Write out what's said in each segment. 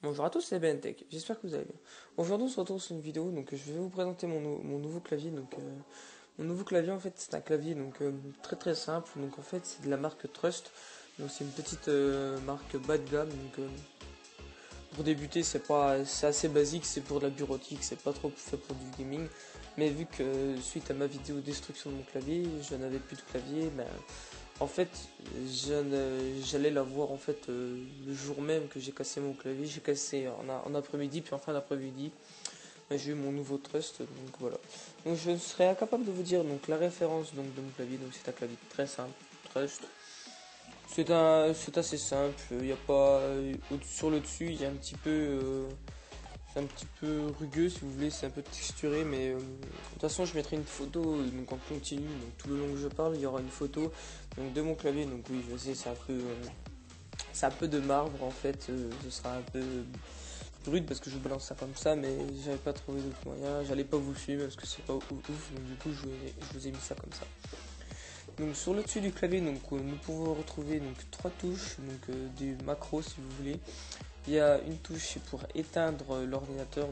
Bonjour à tous, c'est BNTech, j'espère que vous allez bien. Aujourd'hui on se retrouve sur une vidéo, donc je vais vous présenter mon nouveau clavier. Mon nouveau clavier en fait c'est un clavier très très simple, donc en fait c'est de la marque Trust, donc c'est une petite marque bas de gamme, pour débuter c'est assez basique, c'est pour de la bureautique, c'est pas trop fait pour du gaming, mais vu que suite à ma vidéo destruction de mon clavier, je n'avais plus de clavier, en fait, j'allais la voir en fait le jour même que j'ai cassé mon clavier. J'ai cassé en après-midi, puis en fin d'après-midi, j'ai eu mon nouveau Trust. Donc voilà. Donc je serais incapable de vous dire donc la référence donc de mon clavier. Donc c'est un clavier très simple, Trust. C'est assez simple. Il y a pas sur le dessus, il y a un petit peu c'est un petit peu rugueux si vous voulez, c'est un peu texturé, mais de toute façon je mettrai une photo donc en continu, donc tout le long que je parle il y aura une photo donc de mon clavier. Donc oui, je sais, c'est un peu de marbre en fait, ce sera un peu brut parce que je balance ça comme ça, mais j'avais pas trouvé d'autre moyen, j'allais pas vous le filmer parce que c'est pas ouf, donc du coup je vous ai mis ça comme ça. Donc sur le dessus du clavier, donc nous pouvons retrouver donc trois touches, donc des macros si vous voulez. Il y a une touche pour éteindre l'ordinateur,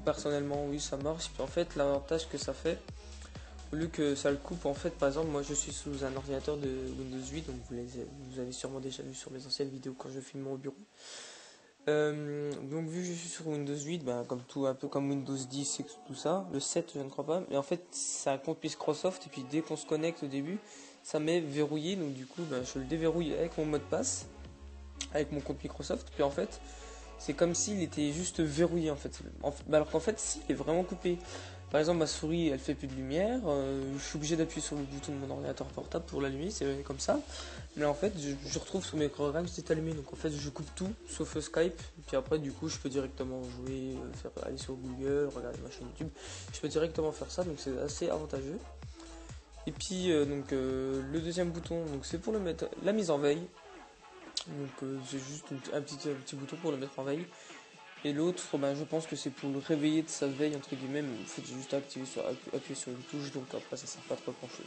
personnellement oui ça marche. Puis en fait l'avantage que ça fait, au lieu que ça le coupe, en fait par exemple moi je suis sous un ordinateur de Windows 8, donc vous avez sûrement déjà vu sur mes anciennes vidéos quand je filme au bureau. Donc vu que je suis sur Windows 8, comme tout, un peu comme Windows 10 et tout ça, le 7 je ne crois pas, mais en fait c'est un compte Microsoft et puis dès qu'on se connecte au début, ça m'est verrouillé, donc du coup je le déverrouille avec mon mot de passe, avec mon compte Microsoft, puis en fait c'est comme s'il était juste verrouillé en fait. Alors qu'en fait si, il est vraiment coupé. Par exemple ma souris elle fait plus de lumière, je suis obligé d'appuyer sur le bouton de mon ordinateur portable pour l'allumer, c'est comme ça. Mais en fait je retrouve sur mes programmes c'est allumé, donc en fait je coupe tout sauf Skype. Et puis après du coup je peux directement jouer, aller sur Google, regarder ma chaîne YouTube, je peux directement faire ça, donc c'est assez avantageux. Et puis le deuxième bouton donc c'est pour le mettre la mise en veille. C'est juste un petit bouton pour le mettre en veille. Et l'autre, je pense que c'est pour le réveiller de sa veille, entre guillemets, mais en fait, j'ai juste appuyer sur une touche, donc après, ça sert pas trop grand chose.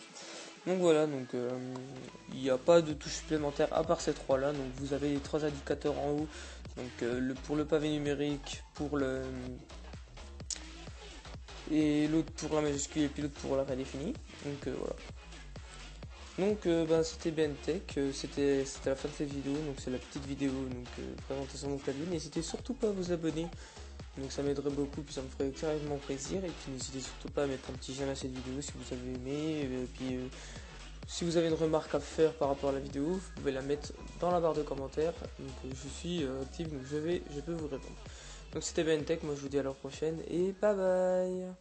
Donc voilà, il n'y a pas de touche supplémentaire à part ces trois là. Donc vous avez les trois indicateurs en haut, pour le pavé numérique, et l'autre pour la majuscule, et puis l'autre pour la redéfinie. Voilà. C'était BNTech, c'était la fin de cette vidéo, donc c'est la petite vidéo présentation de mon clavier. N'hésitez surtout pas à vous abonner, donc ça m'aiderait beaucoup, puis ça me ferait carrément plaisir. Et puis n'hésitez surtout pas à mettre un petit j'aime à cette vidéo si vous avez aimé. Et puis si vous avez une remarque à faire par rapport à la vidéo, vous pouvez la mettre dans la barre de commentaires. Je suis actif, donc je peux vous répondre. Donc c'était BNTech, moi je vous dis à la prochaine et bye bye.